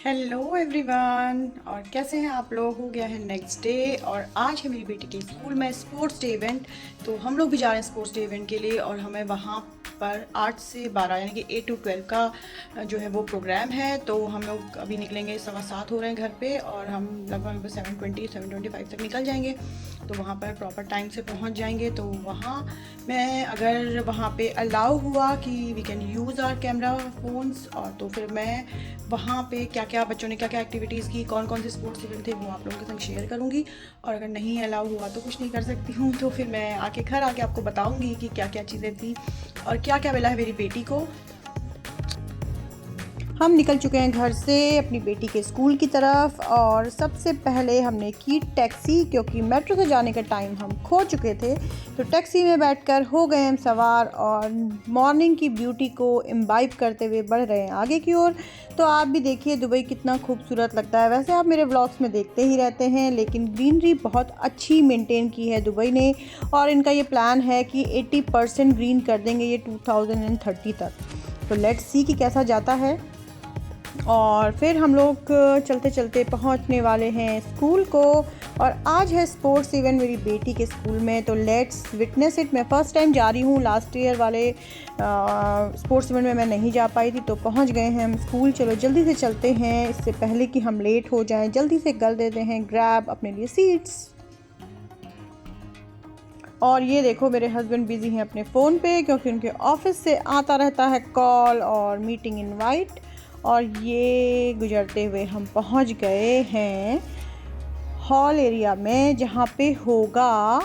Hello everyone. और कैसे हैं आप लोग? हो गया है नेक्स्ट डे और आज है मेरी बेटी के स्कूल में स्पोर्ट्स डे इवेंट। तो हम लोग भी जा रहे हैं स्पोर्ट्स डे इवेंट के लिए और हमें वहाँ पर 8 से 12 यानी कि 8 to 12 का जो है वो प्रोग्राम है। तो हम लोग अभी निकलेंगे 7:15 हो रहे हैं घर पे और हम लगभग 7:25 तक निकल जाएंगे। तो वहाँ पर प्रॉपर टाइम से पहुँच जाएंगे। तो वहाँ मैं अगर वहाँ पे अलाउ हुआ कि we can use our camera phones और तो फिर मैं वहाँ पे क्या क्या बच्चों ने क्या क्या एक्टिविटीज़ की, कौन कौन से स्पोर्ट्स इवेंट थे, वो आप लोगों के संग शेयर करूँगी। और अगर नहीं अलाउ हुआ तो कुछ नहीं कर सकती हूँ। तो फिर मैं आके घर आके आपको बताऊँगी कि क्या क्या चीज़ें थी और क्या क्या मिला है मेरी बेटी को। हम निकल चुके हैं घर से अपनी बेटी के स्कूल की तरफ और सबसे पहले हमने की टैक्सी, क्योंकि मेट्रो से जाने का टाइम हम खो चुके थे। तो टैक्सी में बैठकर हो गए हम सवार और मॉर्निंग की ब्यूटी को इम्बाइब करते हुए बढ़ रहे हैं आगे की ओर। तो आप भी देखिए दुबई कितना खूबसूरत लगता है। वैसे आप मेरे व्लॉग्स में देखते ही रहते हैं, लेकिन ग्रीनरी बहुत अच्छी मेंटेन की है दुबई ने और इनका ये प्लान है कि 80% ग्रीन कर देंगे ये 2030 तक। तो लेट्स सी कि कैसा जाता है। और फिर हम लोग चलते चलते पहुंचने वाले हैं स्कूल को और आज है स्पोर्ट्स इवेंट मेरी बेटी के स्कूल में। तो लेट्स विटनेस इट। मैं फ़र्स्ट टाइम जा रही हूँ, लास्ट ईयर वाले स्पोर्ट्स इवेंट में मैं नहीं जा पाई थी। तो पहुंच गए हैं हम स्कूल। चलो जल्दी से चलते हैं इससे पहले कि हम लेट हो जाएं। जल्दी से कर देते हैं ग्रैब अपने लिए सीट्स। और ये देखो मेरे हस्बैंड बिज़ी हैं अपने फ़ोन पे, क्योंकि उनके ऑफिस से आता रहता है कॉल और मीटिंग इनवाइट। और ये गुजरते हुए हम पहुंच गए हैं हॉल एरिया में जहाँ पे होगा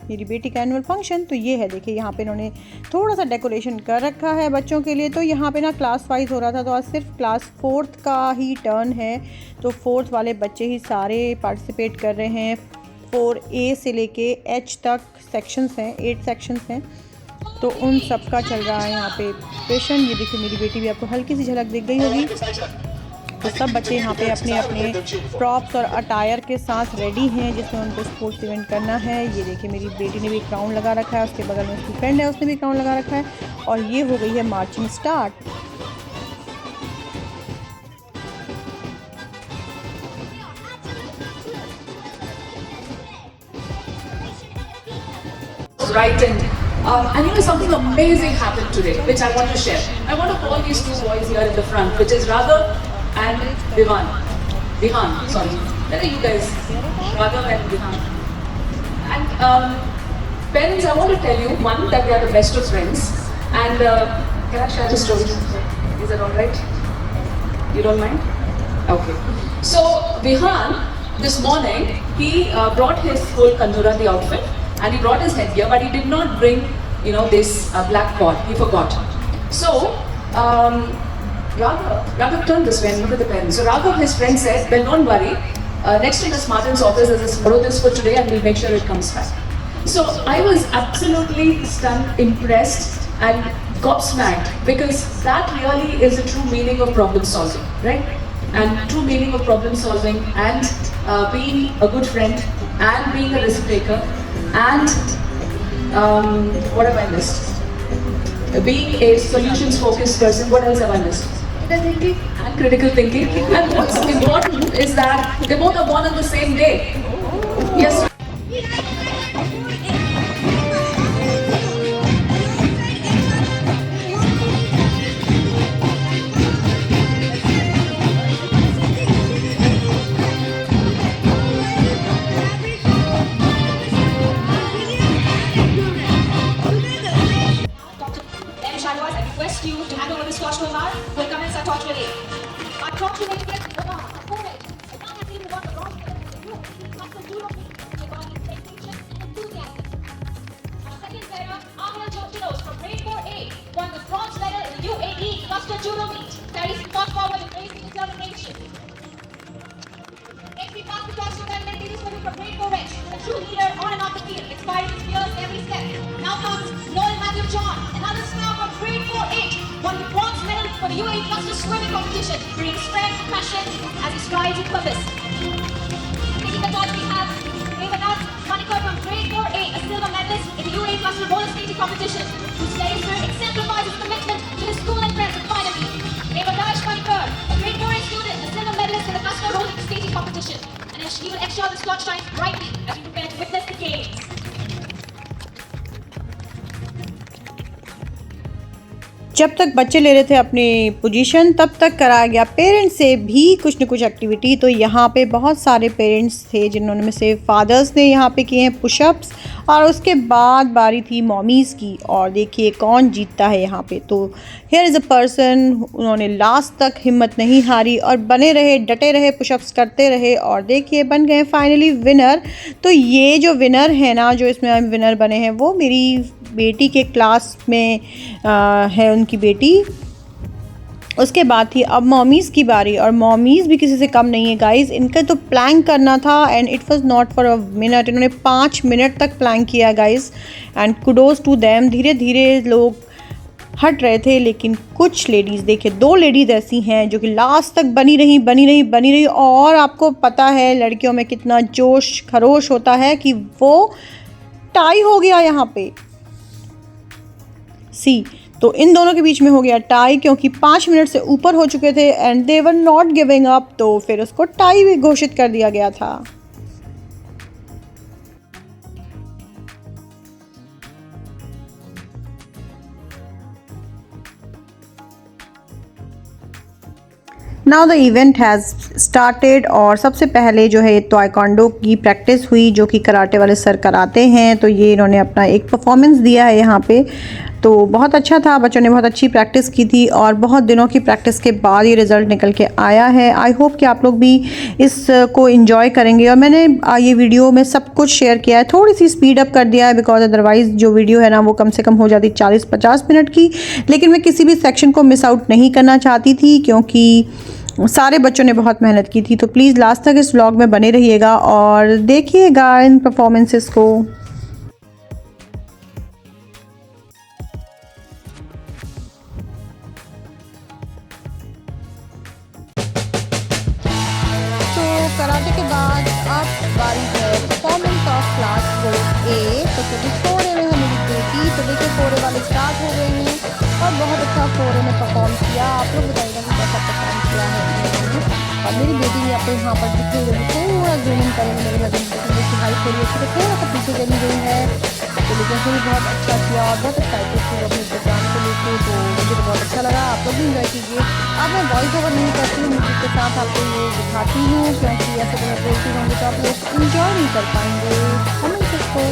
मेरी बेटी का एनुअल फंक्शन। तो ये है, देखिए यहाँ पे इन्होंने थोड़ा सा डेकोरेशन कर रखा है बच्चों के लिए। तो यहाँ पे ना क्लास वाइज हो रहा था, तो आज सिर्फ क्लास 4th का ही टर्न है। तो 4th वाले बच्चे ही सारे पार्टिसिपेट कर रहे हैं। 4A से लेके H तक सेक्शंस हैं, 8 सेक्शंस हैं। तो उन सब का चल रहा है यहाँ पे प्रिपरेशन। ये देखिए मेरी बेटी भी आपको हल्की सी झलक दिख गई होगी। तो सब बच्चे यहाँ पे अपने अपने प्रॉप्स और अटायर के साथ रेडी हैं जिसमें उनको स्पोर्ट्स इवेंट करना है। ये देखिए मेरी बेटी ने भी क्राउन लगा रखा है, उसके बगल में उसकी फ्रेंड है, उसने भी क्राउन लगा रखा है। और ये हो गई है marching start. Right and you know something amazing happened today, which I want to share. I want to call these two boys here in the front, which is Raghav and Vihan. Sorry. Where are you guys? Raghav and Vihan. And parents, I want to tell you one that they are the best of friends. And can I share the story? Is that all right? You don't mind? Okay. So Vihan, this morning, he brought his whole Kanjurati outfit. And he brought his headgear, but he did not bring, this black cord. He forgot. So, Raghav turned this way and looked at the parents. So Raghav, his friend said, well, don't worry. Next to Miss Martin's office, there's borrow this for today and we'll make sure it comes back. So I was absolutely stunned, impressed and gobsmacked, because that really is the true meaning of problem solving, right? And true meaning of problem solving and being a good friend and being a risk taker. And what have I missed? Being a solutions-focused person. What else have I missed? Thinking and critical thinking. And what's important is that they both are born on the same day. Yes. You to hand over this torch to Omar. We'll commence our torch relay. Our torch relay begins with Omar, a forward. A young athlete who won the bronze medal in the group. Plus the judo feat, combining dedication and enthusiasm. Our second player, Amir Jotinos from grade 4A, won the bronze medal in the UAE cluster judo meet. Carries the torch forward with amazing determination. Next we pass the torch to Melvin Didiswami from grade 4H, a true leader on and off the field, inspiring his peers every step. Now comes Noel Matthew John, another star from grade 4H, won the bronze medal for the UAE cluster swimming competition, bringing strength and passion as he strives with purpose. Taking the torch we have Revanat Manikar from grade 4A, a silver medalist in the UAE cluster roller skating competition, whose steady spirit exemplifies his commitment to his school and friends. And finally, Revanat Manikar, a grade 4A student, a silver medalist This clock shines brightly as we prepare to witness the games. जब तक बच्चे ले रहे थे अपनी position तब तक कराया गया पेरेंट्स से भी कुछ न कुछ एक्टिविटी। तो यहाँ पे बहुत सारे पेरेंट्स थे जिन्होंने में से फादर्स ने यहाँ पे किए हैं पुशअप्स, और उसके बाद बारी थी मॉमीज़ की। और देखिए कौन जीतता है यहाँ पे। तो हियर इज़ अ पर्सन, उन्होंने लास्ट तक हिम्मत नहीं हारी और बने रहे, डटे रहे, पुशअप्स करते रहे, और देखिए बन गए फाइनली विनर। तो ये जो विनर है ना, जो इसमें विनर बने हैं, वो मेरी बेटी के क्लास में है उनकी बेटी। उसके बाद थी अब मॉमीज़ की बारी, और मॉमीज़ भी किसी से कम नहीं है गाइज़। इनका तो प्लैंक करना था and it was not for a minute. इन्होंने 5 मिनट तक प्लैंक किया guys, and kudos to them. धीरे धीरे लोग हट रहे थे, लेकिन कुछ लेडीज़, देखिए 2 लेडीज़ ऐसी हैं जो कि लास्ट तक बनी रही। और आपको पता है लड़कियों में कितना जोश खरोश होता है कि वो टाई हो गया यहाँ पे। तो इन दोनों के बीच में हो गया टाई, क्योंकि 5 मिनट से ऊपर हो चुके थे and they were not giving up. तो फिर उसको टाई भी घोषित कर दिया गया था। Now the event has started, और सबसे पहले जो है ताइक्वांडो की प्रैक्टिस हुई, जो कि कराटे वाले सर कराते हैं। तो ये इन्होंने अपना एक परफॉर्मेंस दिया है यहाँ पे। तो बहुत अच्छा था, बच्चों ने बहुत अच्छी प्रैक्टिस की थी, और बहुत दिनों की प्रैक्टिस के बाद ये रिज़ल्ट निकल के आया है। आई होप कि आप लोग भी इसको इन्जॉय करेंगे। और मैंने ये वीडियो में सब कुछ शेयर किया है, थोड़ी सी स्पीड अप कर दिया है, बिकॉज अदरवाइज़ जो वीडियो है ना वो कम से कम हो जाती 40-50 मिनट की। लेकिन मैं किसी भी सेक्शन को मिस आउट नहीं करना चाहती थी, क्योंकि सारे बच्चों ने बहुत मेहनत की थी। तो प्लीज़ लास्ट तक इस व्लॉग में बने रहिएगा और देखिएगा इन परफॉर्मेंसेस को। तो कराटे के बाद अब बारी है परफॉर्मेंस ऑफ क्लास 4A। तो क्योंकि 4A में है मेरी बेटी, तो देखिए 4A वाले स्टार्ट हो गए हैं और बहुत अच्छा 4A ने परफॉर्म किया। आप लोग बताइएगा कि कैसा परफॉर्म किया है इन्होंने। और मेरी बेटी ने अपने यहाँ पर दिखे हुए थोड़ा जूम इन करेंगे मेरे हस्बैंड की हाइट थोड़ी अच्छी, तो थोड़ा सा पीछे चली गई है। तो लेकिन फिर भी बहुत अच्छा किया और बहुत एक्साइटेड थी अपने प्रोग्राम को लेकर। तो मुझे तो बहुत अच्छा लगा, आप लोग भी इंजॉय कीजिए। अब मैं वॉइस ओवर नहीं करती हूँ, म्यूजिक के साथ आपको ये दिखाती हूँ, क्योंकि ऐसे तो मैं बोलती रहूँगी तो आप लोग इंजॉय नहीं कर पाएंगे परफॉर्मेंसेस को।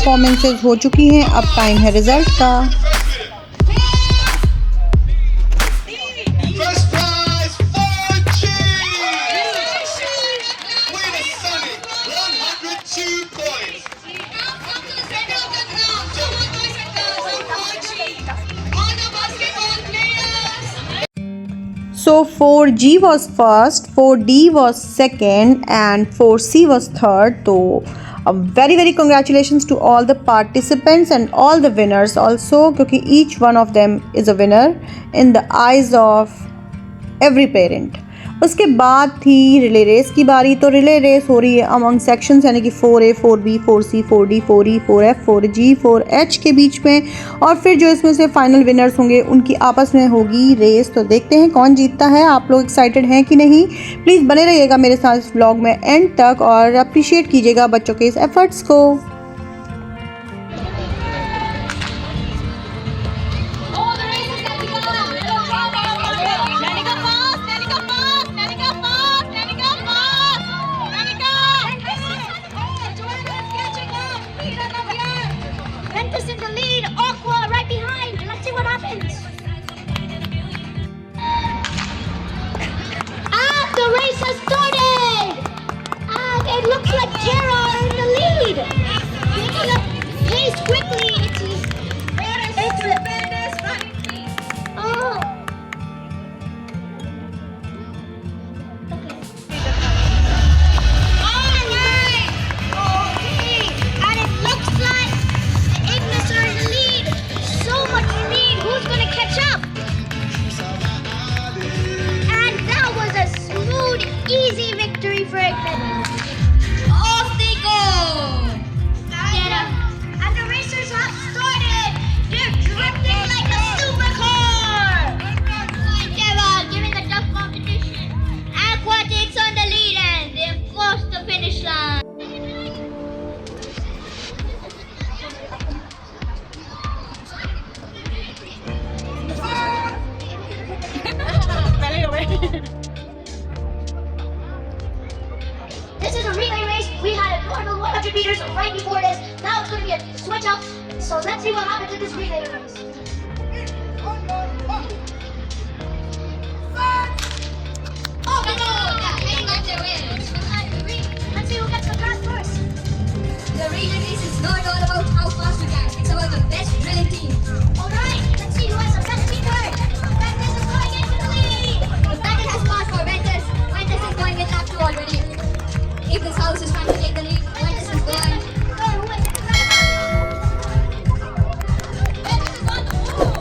परफॉर्मेंसेज हो चुकी हैं, अब टाइम है रिजल्ट का। First prize for G! Winner Sunny, 102 points. Now come to the center of the ground. 2 more boys and girls of 4G. All the basketball players. So 4G was first, 4D was second and 4C was third. So very congratulations to all the participants and all the winners also, क्योंकि each one of them is a winner in the eyes of every parent। उसके बाद थी relay race की बारी। तो relay race हो रही है अमंग सेक्शंस, यानी कि 4A, 4B, 4C, 4D, 4E, 4F, 4G, 4H के बीच में, और फिर जो इसमें से फाइनल विनर्स होंगे उनकी आपस में होगी रेस। तो देखते हैं कौन जीतता है। आप लोग एक्साइटेड हैं कि नहीं? प्लीज़ बने रहिएगा मेरे साथ इस व्लॉग में एंड तक और अप्रिशिएट कीजिएगा बच्चों के इस एफर्ट्स को। All the races that we got. Danica fast, Danica fast, Danica fast, Danica fast, Danica. Joanna is catching up. Lead on up here. Ventus in the lead. Aqua right behind. Let's see what happens. And the race has started. And it looks like Tara in the lead. Picking up pace quickly. Oh. Alright. Okay. And it looks like Ignis are in the lead. So much speed. Who's gonna catch up? And that was a smooth, easy victory for Ignis. Off they go. And the racers have started. They're drifting like a supercar. Tara giving a tough competition. Aqua takes on the lead and they're close to finish line. This is a relay race. We had a normal 100 meters right before this. Now it's going to be a switch up. So let's see what happens in this relay race. Oh, no! Hang on to it. Let's see who gets the grass first. The relay race is not all about how fast we can. It's about the best drilling team. Alright, let's see who has the best teamwork. Ventus is going into the lead. If Ventus has passed for Ventus, Ventus is going in lap 2 already. If this house is trying to take the lead, Ventus is going. Who wins the grass? Ventus is on the move.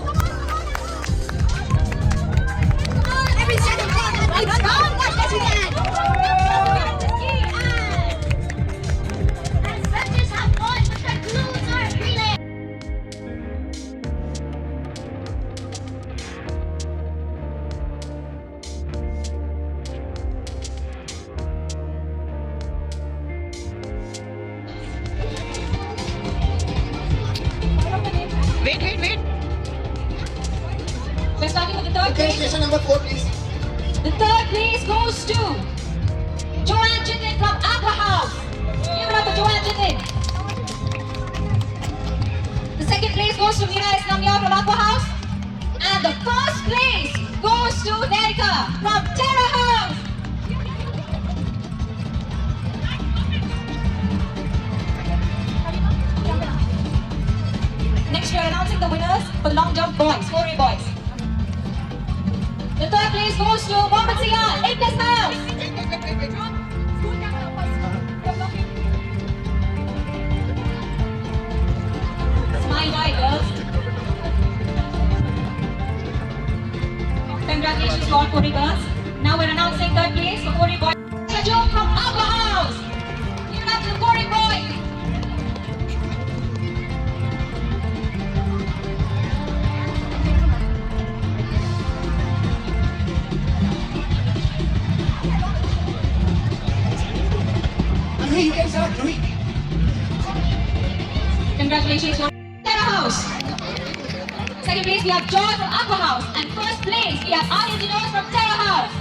Come on, every second count. Keep strong as best you can. And Ventus have won with the loser relay. Wait. We're starting with the third Okay, place. station number 4, please. The third place goes to Joanne Jitin from Aqua House. Give it up for Joanne Jitin. The second place goes to Meera Islamia from Aqua House. And the first place goes to Danica from Terra House. Next, we are announcing the winners for the long jump boys, 4A boys. The third place goes to Mohammed Sian, Ignis House. Smile wide, girls. Congratulations to all 4A girls. Now we're announcing third place for 4A boys. Sajok from Aqua House. Give it up to the 4A boys. Louis, you guys are Louis. Congratulations to Terra House. Second place we have Joy from Aqua House. And first place we have Arya Dinos from Terra House.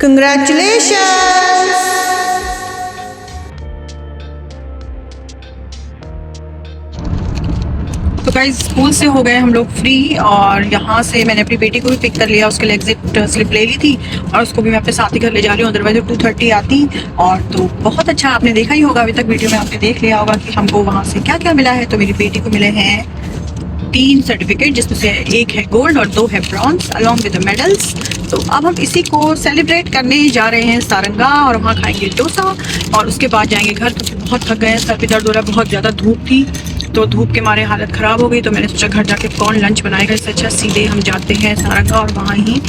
Congratulations. तो guys school से हो गए हम लोग free और यहाँ से मैंने अपनी बेटी को भी पिक कर लिया, उसके लिए एग्जिट स्लिप ले ली थी और उसको भी मैं अपने साथ ही घर ले जा रही हूँ, अदरवाइज 2:30 आती। और तो बहुत अच्छा, आपने देखा ही होगा अभी तक वीडियो में, आपने देख लिया होगा कि हमको वहाँ से क्या क्या मिला है। तो मेरी बेटी को मिले हैं 3 सर्टिफिकेट, जिसमें से 1 है गोल्ड और 2 है bronze along with the medals. तो अब हम इसी को सेलिब्रेट करने जा रहे हैं सारंगा और वहाँ खाएंगे डोसा और उसके बाद जाएंगे घर, क्योंकि बहुत थक गए हैं, सर पे दर्द हो रहा है, बहुत ज़्यादा धूप थी तो धूप के मारे हालत ख़राब हो गई। तो मैंने सोचा घर जाके कौन लंच बनाएगा, इससे अच्छा सीधे हम जाते हैं सारंगा और वहाँ ही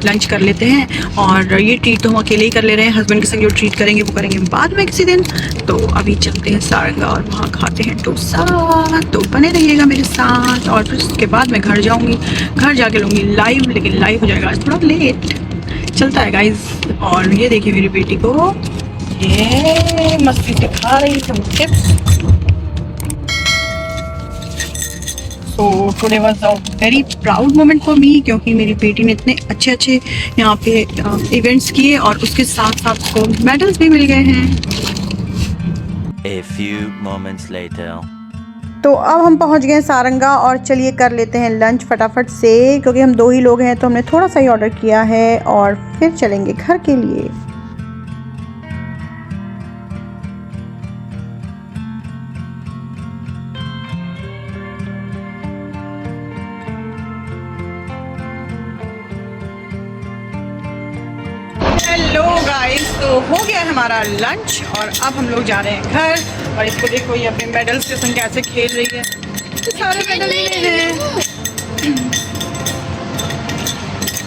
लंच कर लेते हैं। और ये ट्रीट तो हम अकेले ही कर ले रहे हैं, हस्बैंड के संग जो ट्रीट करेंगे वो करेंगे बाद में किसी दिन। तो अभी चलते हैं सारंगा और वहाँ खाते हैं डोसा। तो बने रहिएगा मेरे साथ और फिर उसके बाद मैं घर जाऊँगी, घर जाके लूँगी लाइव, लेकिन लाइव हो जाएगा आज थोड़ा लेट, चलता है गाइज। और ये देखिए मेरी बेटी को, ये मस्ती सिखा रही है tips. So today was a very proud moment for me, क्योंकि मेरी बेटी ने इतने अच्छे अच्छे यहाँ पे इवेंट्स किए और उसके साथ साथ उसको मेडल्स भी मिल गए हैं। A few moments later. तो अब हम पहुँच गए सारंगा और चलिए कर लेते हैं लंच फटाफट से, क्योंकि हम 2 ही लोग हैं तो हमने थोड़ा सा ही ऑर्डर किया है और फिर चलेंगे घर के लिए। हेलो गाइस, तो हो गया है हमारा लंच और अब हम लोग जा रहे हैं घर। और इसको देखो, ये अपने मेडल्स के संग कैसे खेल रही है, तो सारे मेडल लिए हैं।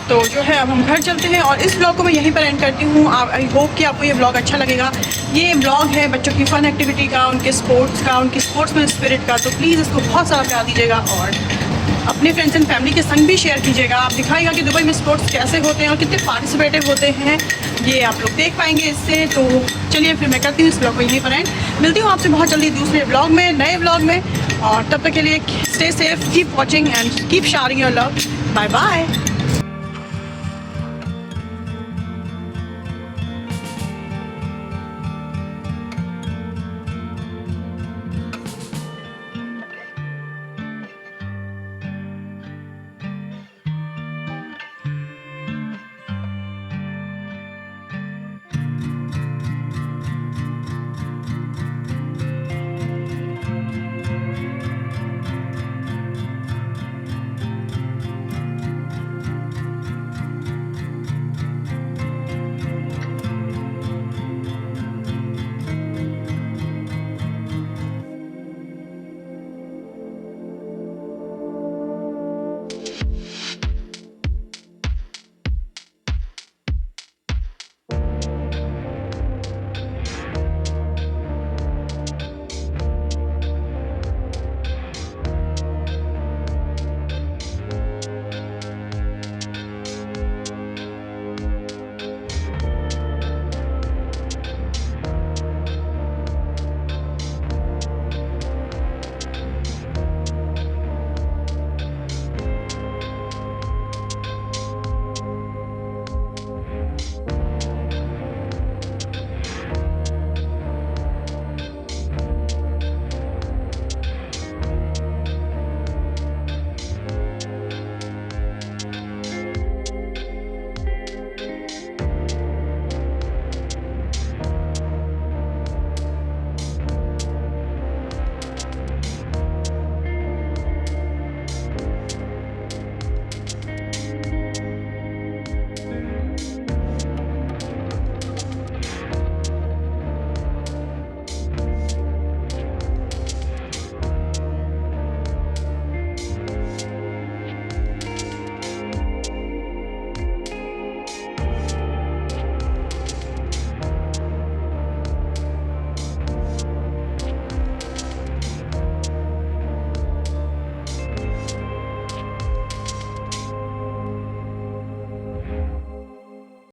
तो जो है अब हम घर चलते हैं और इस ब्लॉग को मैं यहीं पर एंड करती हूँ। आई होप कि आपको ये ब्लॉग अच्छा लगेगा। ये ब्लॉग है बच्चों की फ़न एक्टिविटी का, उनके स्पोर्ट्स का, उनकी स्पोर्ट्समैन स्पिरिट का। तो प्लीज़ इसको बहुत सारा प्यार दीजिएगा और अपने फ्रेंड्स एंड फैमिली के संग भी शेयर कीजिएगा। आप दिखाएगा कि दुबई में स्पोर्ट्स कैसे होते हैं और कितने पार्टिसिपेटिव होते हैं, ये आप लोग देख पाएंगे इससे। तो चलिए फिर मैं करती हूँ इस ब्लॉग को यहीं पर एंड। मिलती हूँ आपसे बहुत जल्दी दूसरे ब्लॉग में, नए ब्लॉग में, और तब तक के लिए stay safe, keep watching and keep sharing your love. Bye bye.